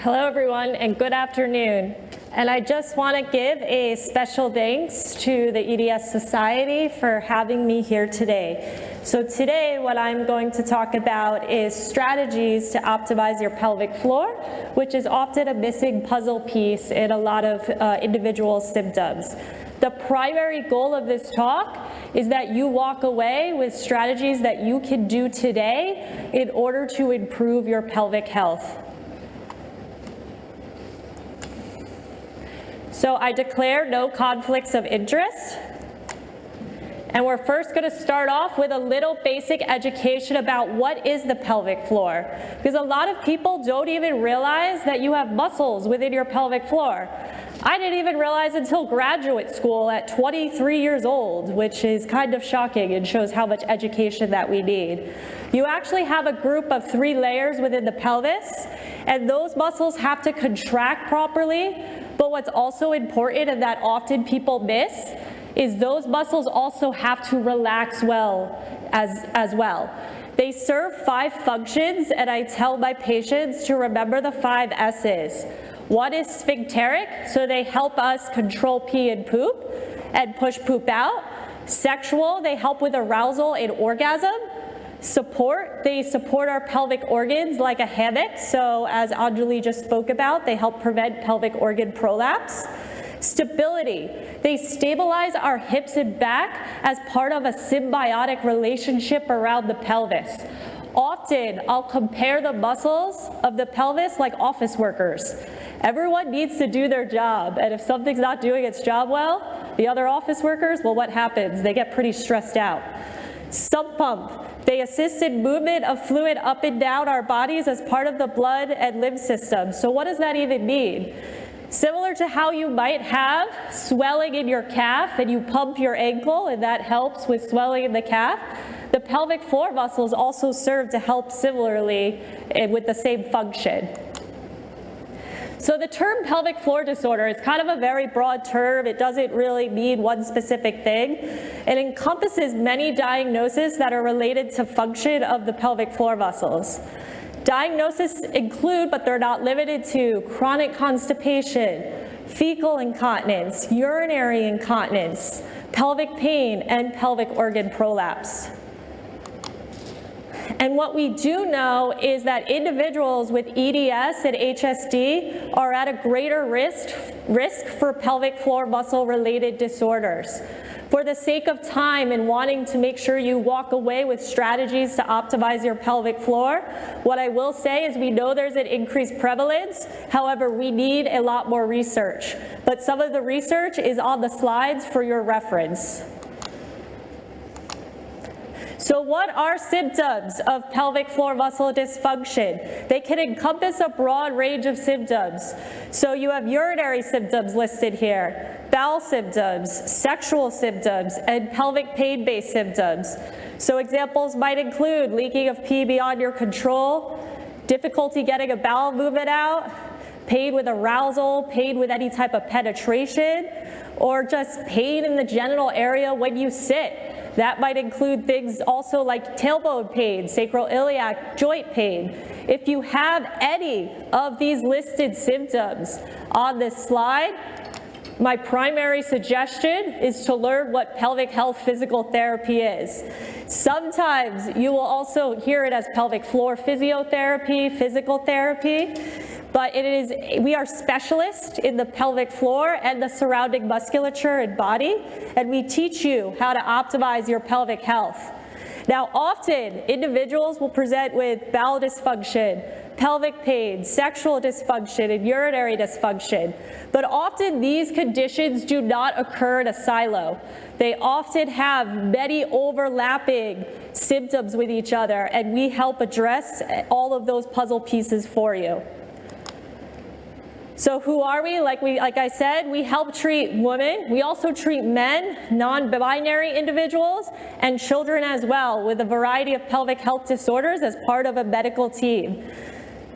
Hello everyone and good afternoon. And I just want to give a special thanks to the EDS Society for having me here today. So today what I'm going to talk about is strategies to optimize your pelvic floor, which is often a missing puzzle piece in a lot of individual symptoms. The primary goal of this talk is that you walk away with strategies that you can do today in order to improve your pelvic health. So I declare no conflicts of interest. And we're first going to start off with a little basic education about what is the pelvic floor. Because a lot of people don't even realize that you have muscles within your pelvic floor. I didn't even realize until graduate school at 23 years old, which is kind of shocking and shows how much education that we need. You actually have a group of 3 layers within the pelvis, and those muscles have to contract properly. But what's also important and that often people miss is those muscles also have to relax well as well. They serve 5 functions, and I tell my patients to remember the 5 S's. One is sphincteric, so they help us control pee and poop and push poop out. Sexual, they help with arousal and orgasm. Support, they support our pelvic organs like a hammock, so as Anjali just spoke about, they help prevent pelvic organ prolapse. Stability, they stabilize our hips and back as part of a symbiotic relationship around the pelvis. Often, I'll compare the muscles of the pelvis like office workers. Everyone needs to do their job, and if something's not doing its job well, the other office workers, well, what happens? They get pretty stressed out. Sump pump, they assist in movement of fluid up and down our bodies as part of the blood and lymph system. So what does that even mean? Similar to how you might have swelling in your calf and you pump your ankle and that helps with swelling in the calf, the pelvic floor muscles also serve to help similarly with the same function. So the term pelvic floor disorder is kind of a very broad term. It doesn't really mean one specific thing. It encompasses many diagnoses that are related to function of the pelvic floor muscles. Diagnoses include, but they're not limited to, chronic constipation, fecal incontinence, urinary incontinence, pelvic pain, and pelvic organ prolapse. And what we do know is that individuals with EDS and HSD are at a greater risk for pelvic floor muscle related disorders. For the sake of time and wanting to make sure you walk away with strategies to optimize your pelvic floor, what I will say is we know there's an increased prevalence. However, we need a lot more research. But some of the research is on the slides for your reference. So what are symptoms of pelvic floor muscle dysfunction? They can encompass a broad range of symptoms. So you have urinary symptoms listed here, bowel symptoms, sexual symptoms, and pelvic pain-based symptoms. So examples might include leaking of pee beyond your control, difficulty getting a bowel movement out, pain with arousal, pain with any type of penetration, or just pain in the genital area when you sit. That might include things also like tailbone pain, sacroiliac joint pain. If you have any of these listed symptoms on this slide, my primary suggestion is to learn what pelvic health physical therapy is. Sometimes you will also hear it as pelvic floor physiotherapy, physical therapy. But we are specialists in the pelvic floor and the surrounding musculature and body, and we teach you how to optimize your pelvic health. Now, often individuals will present with bowel dysfunction, pelvic pain, sexual dysfunction, and urinary dysfunction. But often these conditions do not occur in a silo. They often have many overlapping symptoms with each other, and we help address all of those puzzle pieces for you. So who are we? Like I said, we help treat women. We also treat men, non-binary individuals, and children as well with a variety of pelvic health disorders as part of a medical team.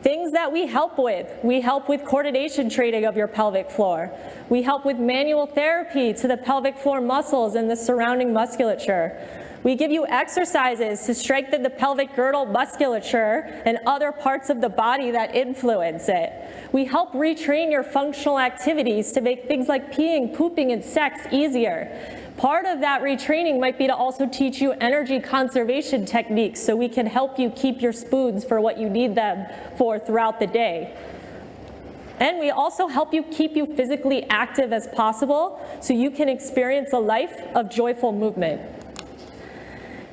Things that we help with coordination training of your pelvic floor. We help with manual therapy to the pelvic floor muscles and the surrounding musculature. We give you exercises to strengthen the pelvic girdle musculature and other parts of the body that influence it. We help retrain your functional activities to make things like peeing, pooping, and sex easier. Part of that retraining might be to also teach you energy conservation techniques so we can help you keep your spoons for what you need them for throughout the day. And we also help you keep you physically active as possible so you can experience a life of joyful movement.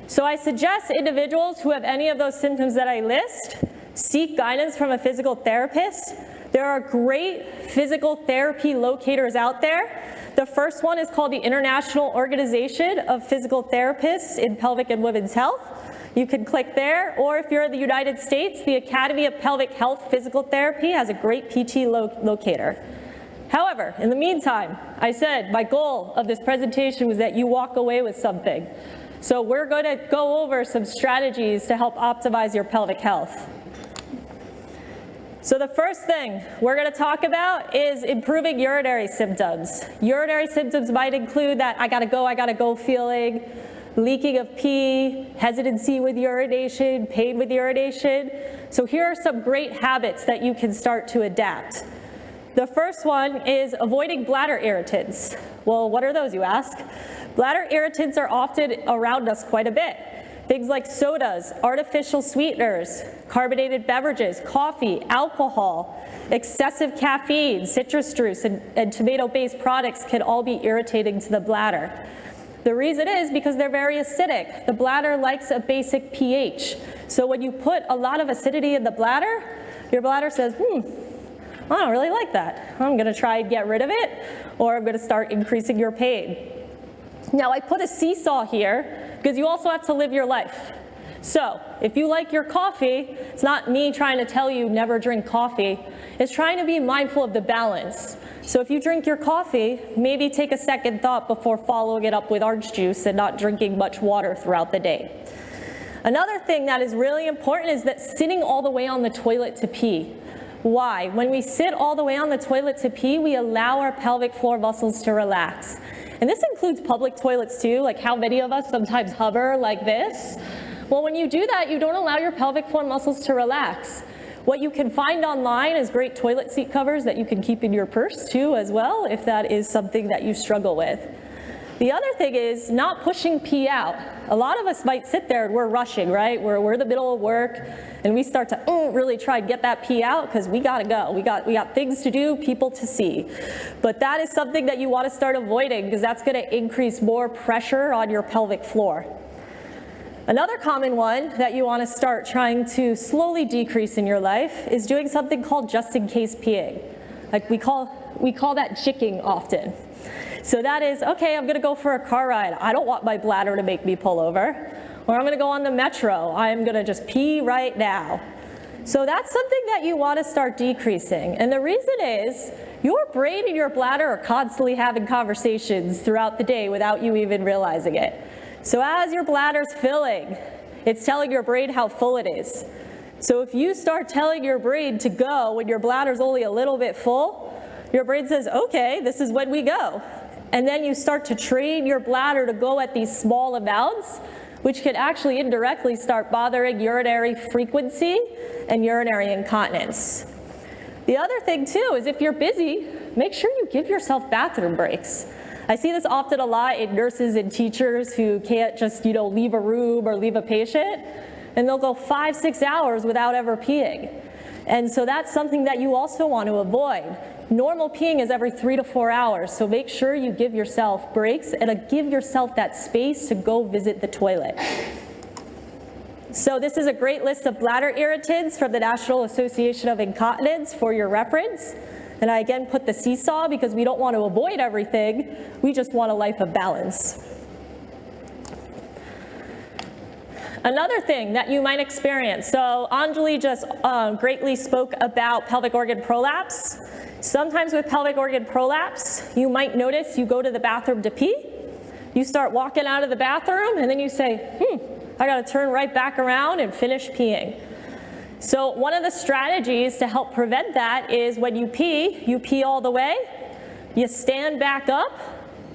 So I suggest individuals who have any of those symptoms that I list seek guidance from a physical therapist. There are great physical therapy locators out there. The first one is called the International Organization of Physical Therapists in Pelvic and Women's Health. You can click there, or if you're in the United States, the Academy of Pelvic Health Physical Therapy has a great PT locator. However, in the meantime, I said my goal of this presentation was that you walk away with something. So we're going to go over some strategies to help optimize your pelvic health. So the first thing we're going to talk about is improving urinary symptoms. Urinary symptoms might include that I gotta go feeling, leaking of pee, hesitancy with urination, pain with urination. So here are some great habits that you can start to adapt. The first one is avoiding bladder irritants. Well, what are those, you ask? Bladder irritants are often around us quite a bit. Things like sodas, artificial sweeteners, carbonated beverages, coffee, alcohol, excessive caffeine, citrus juice, and tomato-based products can all be irritating to the bladder. The reason is because they're very acidic. The bladder likes a basic pH. So when you put a lot of acidity in the bladder, your bladder says, I don't really like that. I'm going to try and get rid of it, or I'm going to start increasing your pain. Now, I put a seesaw here because you also have to live your life. So if you like your coffee, it's not me trying to tell you never drink coffee. It's trying to be mindful of the balance. So if you drink your coffee, maybe take a second thought before following it up with orange juice and not drinking much water throughout the day. Another thing that is really important is that sitting all the way on the toilet to pee. Why? When we sit all the way on the toilet to pee, we allow our pelvic floor muscles to relax. And this includes public toilets too, like how many of us sometimes hover like this. Well, when you do that, you don't allow your pelvic floor muscles to relax. What you can find online is great toilet seat covers that you can keep in your purse too as well, if that is something that you struggle with. The other thing is not pushing pee out. A lot of us might sit there and we're rushing, right? We're in the middle of work and we start to really try and get that pee out because we gotta go. We got things to do, people to see. But that is something that you want to start avoiding because that's going to increase more pressure on your pelvic floor. Another common one that you want to start trying to slowly decrease in your life is doing something called just in case peeing. Like we call that jicking often. So that is, okay, I'm going to go for a car ride. I don't want my bladder to make me pull over. Or I'm going to go on the metro. I'm going to just pee right now. So that's something that you want to start decreasing. And the reason is your brain and your bladder are constantly having conversations throughout the day without you even realizing it. So as your bladder's filling, it's telling your brain how full it is. So if you start telling your brain to go when your bladder's only a little bit full, your brain says, okay, this is when we go. And then you start to train your bladder to go at these small amounts, which can actually indirectly start bothering urinary frequency and urinary incontinence. The other thing too is if you're busy, make sure you give yourself bathroom breaks. I see this often a lot in nurses and teachers who can't just, leave a room or leave a patient, and they'll go 5-6 hours without ever peeing. And so that's something that you also want to avoid. Normal peeing is every 3 to 4 hours, so make sure you give yourself breaks and give yourself that space to go visit the toilet. So this is a great list of bladder irritants from the National Association of Incontinence for your reference. And I again put the seesaw because we don't want to avoid everything, we just want a life of balance. Another thing that you might experience, so Anjali just greatly spoke about pelvic organ prolapse. Sometimes with pelvic organ prolapse, you might notice you go to the bathroom to pee, you start walking out of the bathroom, and then you say, I gotta turn right back around and finish peeing. So one of the strategies to help prevent that is when you pee all the way, you stand back up,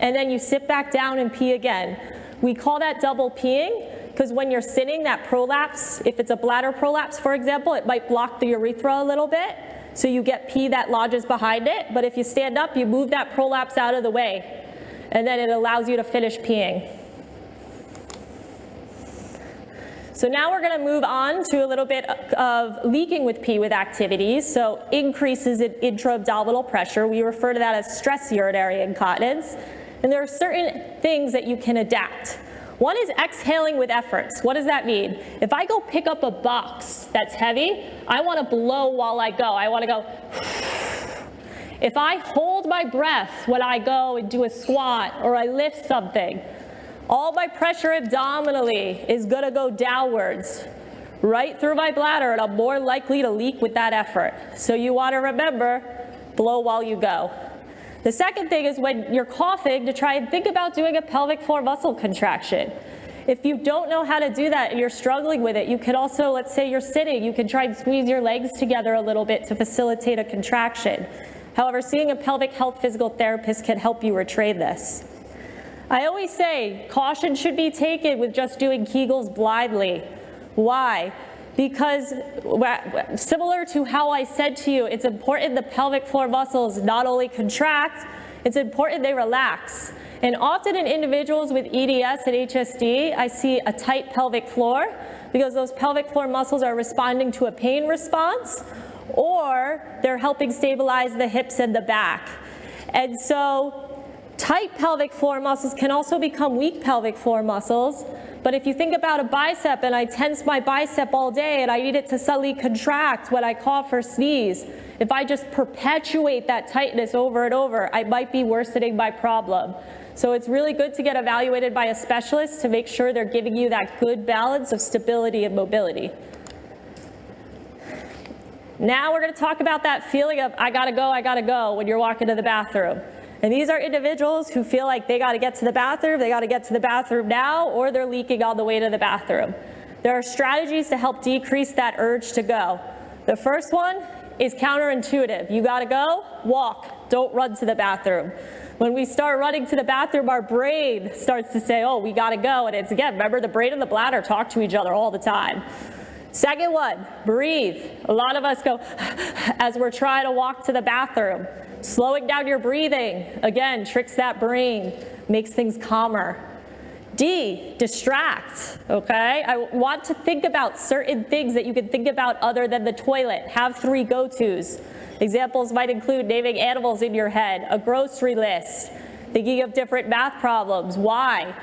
and then you sit back down and pee again. We call that double peeing because when you're sitting, that prolapse, if it's a bladder prolapse, for example, it might block the urethra a little bit. So you get pee that lodges behind it. But if you stand up, you move that prolapse out of the way. And then it allows you to finish peeing. So now we're going to move on to a little bit of leaking with pee with activities. So increases in intra-abdominal pressure. We refer to that as stress urinary incontinence. And there are certain things that you can adapt. One is exhaling with efforts. What does that mean? If I go pick up a box that's heavy, I want to blow while I go. I want to go. If I hold my breath when I go and do a squat or I lift something, all my pressure abdominally is going to go downwards, right through my bladder, and I'm more likely to leak with that effort. So you want to remember, blow while you go. The second thing is when you're coughing, to try and think about doing a pelvic floor muscle contraction. If you don't know how to do that and you're struggling with it, you can also, let's say you're sitting, you can try and squeeze your legs together a little bit to facilitate a contraction. However, seeing a pelvic health physical therapist can help you retrain this. I always say caution should be taken with just doing Kegels blindly. Why? Because similar to how I said to you, it's important the pelvic floor muscles not only contract, it's important they relax. And often in individuals with EDS and HSD, I see a tight pelvic floor because those pelvic floor muscles are responding to a pain response, or they're helping stabilize the hips and the back. And so tight pelvic floor muscles can also become weak pelvic floor muscles. But if you think about a bicep and I tense my bicep all day and I need it to suddenly contract when I cough or sneeze, if I just perpetuate that tightness over and over, I might be worsening my problem. So it's really good to get evaluated by a specialist to make sure they're giving you that good balance of stability and mobility. Now we're going to talk about that feeling of I gotta go when you're walking to the bathroom. And these are individuals who feel like they got to get to the bathroom now, or they're leaking on the way to the bathroom. There are strategies to help decrease that urge to go. The first one is counterintuitive. You got to go, walk, don't run to the bathroom. When we start running to the bathroom, our brain starts to say, oh, we got to go. And it's, again, remember, the brain and the bladder talk to each other all the time. Second one, breathe. A lot of us go as we're trying to walk to the bathroom. Slowing down your breathing, again, tricks that brain, makes things calmer. D, distract, okay? I want to think about certain things that you can think about other than the toilet. Have 3 go-tos. Examples might include naming animals in your head, a grocery list, thinking of different math problems. Why?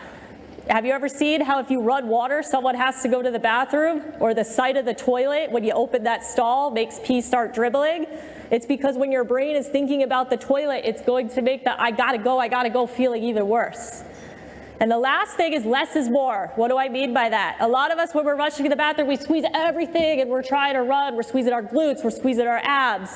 Have you ever seen how if you run water, someone has to go to the bathroom, or the sight of the toilet when you open that stall makes pee start dribbling? It's because when your brain is thinking about the toilet, it's going to make the I gotta go feeling even worse. And the last thing is less is more. What do I mean by that? A lot of us, when we're rushing to the bathroom, we squeeze everything and we're trying to run. We're squeezing our glutes, we're squeezing our abs.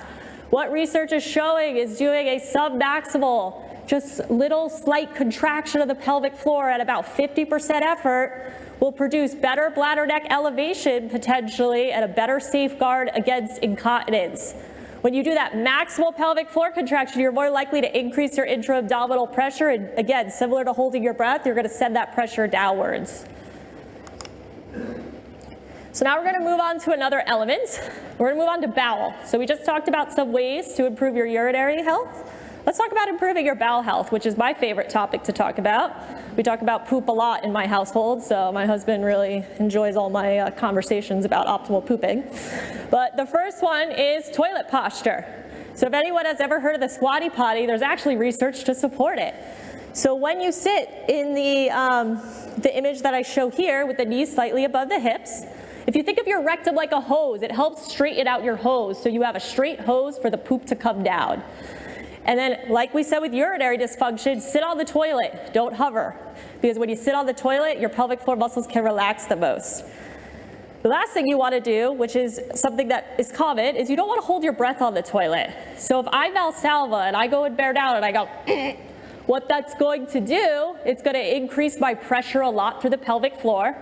What research is showing is doing a submaximal, just little slight contraction of the pelvic floor at about 50% effort will produce better bladder neck elevation potentially and a better safeguard against incontinence. When you do that maximal pelvic floor contraction, you're more likely to increase your intra-abdominal pressure. And again, similar to holding your breath, you're going to send that pressure downwards. So now we're going to move on to another element. We're going to move on to bowel. So we just talked about some ways to improve your urinary health. Let's talk about improving your bowel health, which is my favorite topic to talk about. We talk about poop a lot in my household, so my husband really enjoys all my conversations about optimal pooping. But the first one is toilet posture. So if anyone has ever heard of the squatty potty, there's actually research to support it. So when you sit in the image that I show here with the knees slightly above the hips, if you think of your rectum like a hose, it helps straighten out your hose so you have a straight hose for the poop to come down. And then, like we said with urinary dysfunction, sit on the toilet, don't hover. Because when you sit on the toilet, your pelvic floor muscles can relax the most. The last thing you want to do, which is something that is common, is you don't want to hold your breath on the toilet. So if I Valsalva and I go and bear down and I go, what that's going to do, it's going to increase my pressure a lot through the pelvic floor.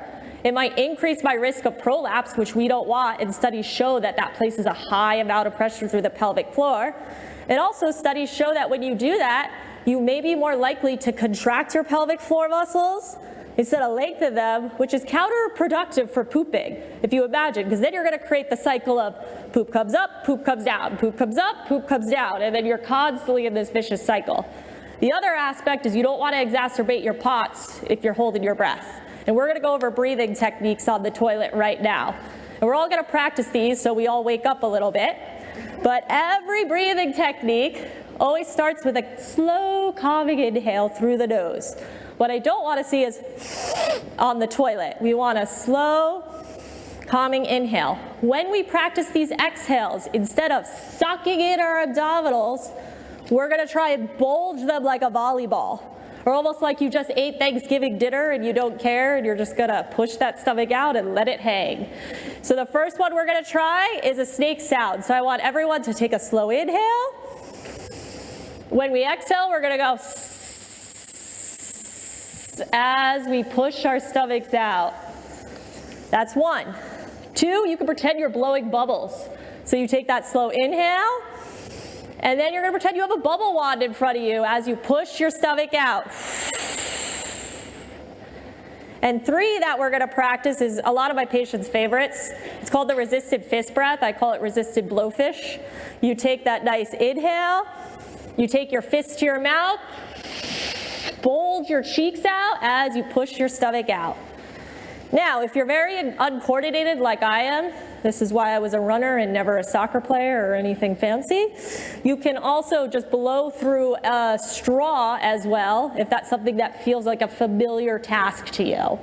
It might increase my risk of prolapse, which we don't want, and studies show that that places a high amount of pressure through the pelvic floor. And also studies show that when you do that, you may be more likely to contract your pelvic floor muscles, instead of lengthen them, which is counterproductive for pooping, if you imagine, because then you're going to create the cycle of poop comes up, poop comes down, poop comes up, poop comes down, and then you're constantly in this vicious cycle. The other aspect is you don't want to exacerbate your POTS if you're holding your breath. And we're going to go over breathing techniques on the toilet right now. And we're all going to practice these so we all wake up a little bit. But every breathing technique always starts with a slow, calming inhale through the nose. What I don't want to see is on the toilet. We want a slow, calming inhale. When we practice these exhales, instead of sucking in our abdominals, we're going to try and bulge them like a volleyball, or almost like you just ate Thanksgiving dinner and you don't care and you're just going to push that stomach out and let it hang. So the first one we're going to try is a snake sound. So I want everyone to take a slow inhale. When we exhale, we're going to go as we push our stomachs out. That's 1. 2, you can pretend you're blowing bubbles. So you take that slow inhale, and then you're going to pretend you have a bubble wand in front of you as you push your stomach out. And 3 that we're going to practice is a lot of my patients' favorites. It's called the resisted fist breath. I call it resisted blowfish. You take that nice inhale, you take your fist to your mouth, bulge your cheeks out as you push your stomach out. Now, if you're very uncoordinated like I am, this is why I was a runner and never a soccer player or anything fancy, you can also just blow through a straw as well, if that's something that feels like a familiar task to you.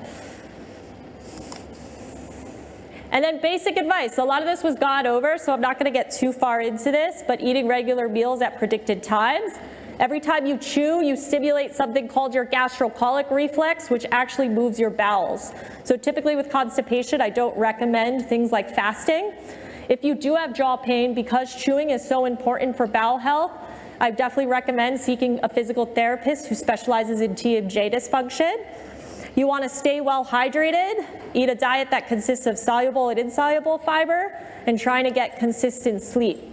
And then basic advice. A lot of this was gone over, so I'm not going to get too far into this, but eating regular meals at predicted times. Every time you chew, you stimulate something called your gastrocolic reflex, which actually moves your bowels. So typically with constipation, I don't recommend things like fasting. If you do have jaw pain, because chewing is so important for bowel health, I definitely recommend seeking a physical therapist who specializes in TMJ dysfunction. You want to stay well hydrated, eat a diet that consists of soluble and insoluble fiber, and trying to get consistent sleep.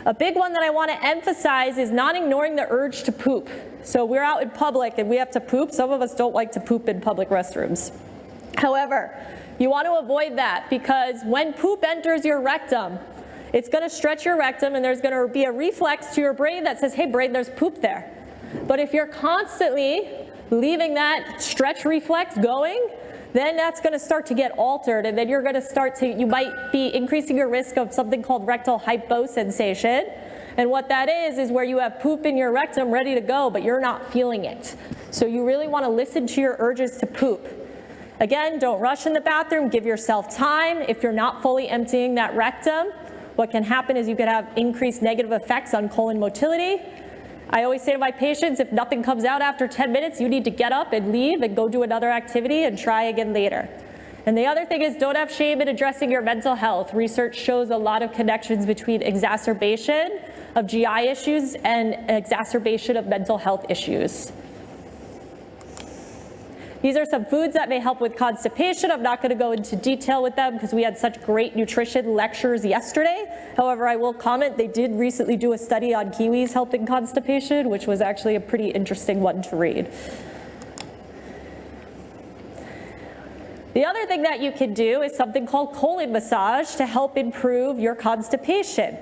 A big one that I want to emphasize is not ignoring the urge to poop. So we're out in public and we have to poop. Some of us don't like to poop in public restrooms. However, you want to avoid that because when poop enters your rectum, it's going to stretch your rectum and there's going to be a reflex to your brain that says, hey brain, there's poop there. But if you're constantly leaving that stretch reflex going, then that's going to start to get altered, and then you're going to you might be increasing your risk of something called rectal hyposensation. And what that is where you have poop in your rectum ready to go, but you're not feeling it. So you really want to listen to your urges to poop. Again, don't rush in the bathroom, give yourself time. If you're not fully emptying that rectum, what can happen is you could have increased negative effects on colon motility. I always say to my patients, if nothing comes out after 10 minutes, you need to get up and leave and go do another activity and try again later. And the other thing is don't have shame in addressing your mental health. Research shows a lot of connections between exacerbation of GI issues and exacerbation of mental health issues. These are some foods that may help with constipation. I'm not going to go into detail with them because we had such great nutrition lectures yesterday. However, I will comment they did recently do a study on kiwis helping constipation, which was actually a pretty interesting one to read. The other thing that you can do is something called colon massage to help improve your constipation.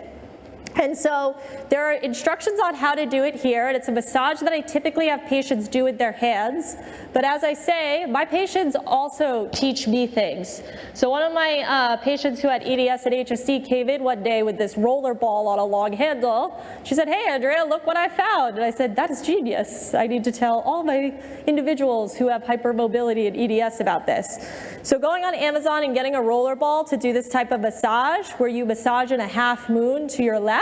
And so there are instructions on how to do it here, and it's a massage that I typically have patients do with their hands. But as I say, my patients also teach me things. So one of my patients who had EDS and HSD came in one day with this roller ball on a long handle. She said, hey, Andrea, look what I found. And I said, that is genius. I need to tell all my individuals who have hypermobility and EDS about this. So going on Amazon and getting a roller ball to do this type of massage, where you massage in a half moon to your left,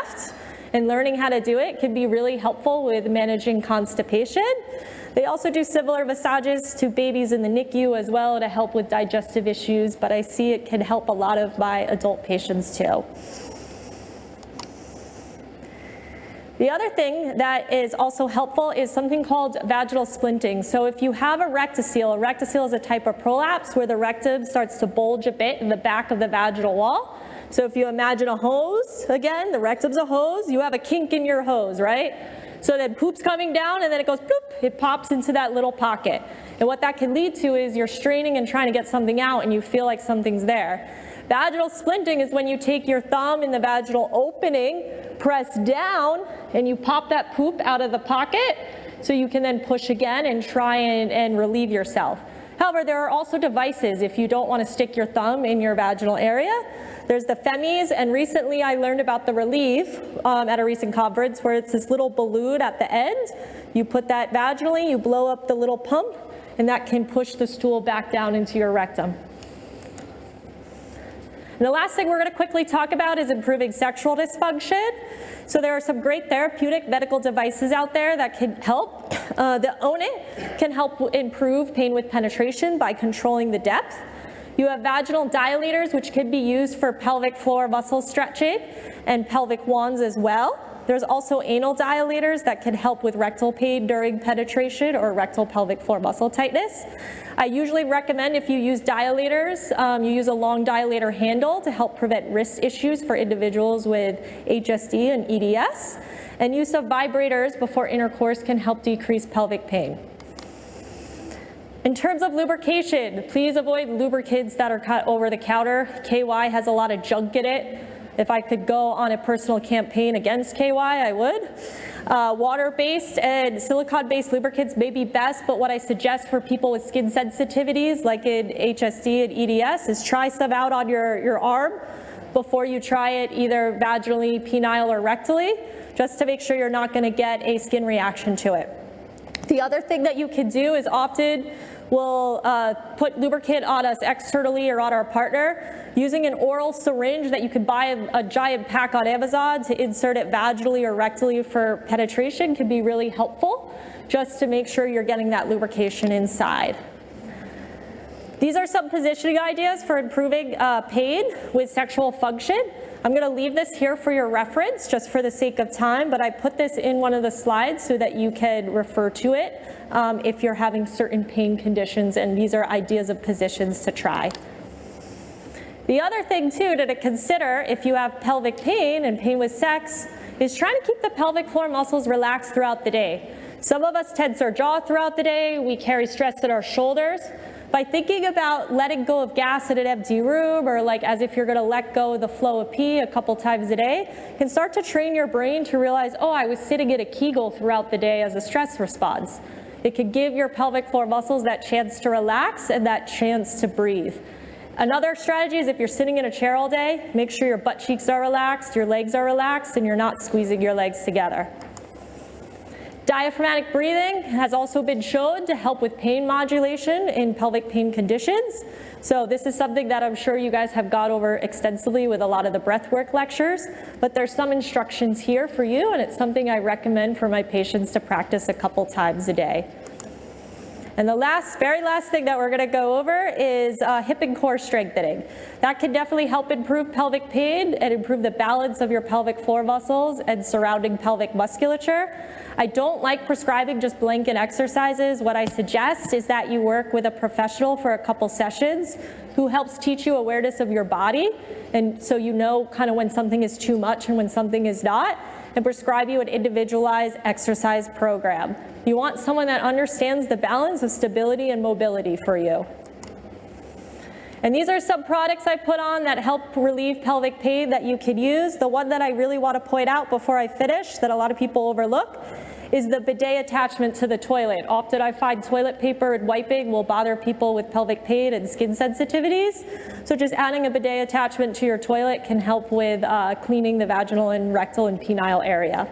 and learning how to do it can be really helpful with managing constipation. They also do similar massages to babies in the NICU as well to help with digestive issues, but I see it can help a lot of my adult patients too. The other thing that is also helpful is something called vaginal splinting. So if you have a rectocele is a type of prolapse where the rectum starts to bulge a bit in the back of the vaginal wall. So if you imagine a hose, again, the rectum's a hose, you have a kink in your hose, right? So then poop's coming down and then it goes bloop, it pops into that little pocket. And what that can lead to is you're straining and trying to get something out and you feel like something's there. Vaginal splinting is when you take your thumb in the vaginal opening, press down, and you pop that poop out of the pocket so you can then push again and try and relieve yourself. However, there are also devices if you don't want to stick your thumb in your vaginal area. There's the Femis, and recently I learned about the Relieve at a recent conference where it's this little balloon at the end. You put that vaginally, you blow up the little pump, and that can push the stool back down into your rectum. And the last thing we're going to quickly talk about is improving sexual dysfunction. So there are some great therapeutic medical devices out there that can help. The Own It can help improve pain with penetration by controlling the depth. You have vaginal dilators, which can be used for pelvic floor muscle stretching, and pelvic wands as well. There's also anal dilators that can help with rectal pain during penetration or rectal pelvic floor muscle tightness. I usually recommend if you use dilators, you use a long dilator handle to help prevent wrist issues for individuals with HSD and EDS. And use of vibrators before intercourse can help decrease pelvic pain. In terms of lubrication, please avoid lubricants that are cut over the counter. KY has a lot of junk in it. If I could go on a personal campaign against KY, I would. Water-based and silicone-based lubricants may be best, but what I suggest for people with skin sensitivities, like in HSD and EDS, is try some out on your arm before you try it either vaginally, penile, or rectally, just to make sure you're not going to get a skin reaction to it. The other thing that you can do is often we'll put lubricant on us externally or on our partner using an oral syringe that you can buy a giant pack on Amazon to insert it vaginally or rectally for penetration can be really helpful just to make sure you're getting that lubrication inside. These are some positioning ideas for improving pain with sexual function. I'm going to leave this here for your reference just for the sake of time, but I put this in one of the slides so that you can refer to it if you're having certain pain conditions, and these are ideas of positions to try. The other thing too to consider if you have pelvic pain and pain with sex is trying to keep the pelvic floor muscles relaxed throughout the day. Some of us tense our jaw throughout the day, we carry stress in our shoulders. By thinking about letting go of gas in an empty room, or like as if you're going to let go of the flow of pee a couple times a day, can start to train your brain to realize, oh, I was sitting in a Kegel throughout the day as a stress response. It could give your pelvic floor muscles that chance to relax and that chance to breathe. Another strategy is if you're sitting in a chair all day, make sure your butt cheeks are relaxed, your legs are relaxed, and you're not squeezing your legs together. Diaphragmatic breathing has also been shown to help with pain modulation in pelvic pain conditions. So this is something that I'm sure you guys have gone over extensively with a lot of the breathwork lectures, but there's some instructions here for you, and it's something I recommend for my patients to practice a couple times a day. And the very last thing that we're going to go over is hip and core strengthening. That can definitely help improve pelvic pain and improve the balance of your pelvic floor muscles and surrounding pelvic musculature. I don't like prescribing just blanket exercises. What I suggest is that you work with a professional for a couple sessions who helps teach you awareness of your body, and so you know kind of when something is too much and when something is not, and prescribe you an individualized exercise program. You want someone that understands the balance of stability and mobility for you. And these are some products I put on that help relieve pelvic pain that you can use. The one that I really want to point out before I finish that a lot of people overlook is the bidet attachment to the toilet. Often I find toilet paper and wiping will bother people with pelvic pain and skin sensitivities. So just adding a bidet attachment to your toilet can help with cleaning the vaginal and rectal and penile area.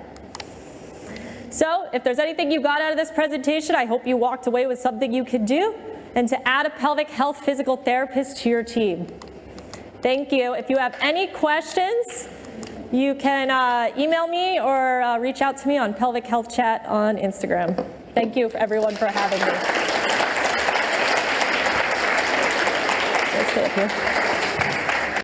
So if there's anything you got out of this presentation, I hope you walked away with something you can do, and to add a pelvic health physical therapist to your team. Thank you. If you have any questions, you can email me or reach out to me on Pelvic Health Chat on Instagram. Thank you everyone for having me. Let's stay up here.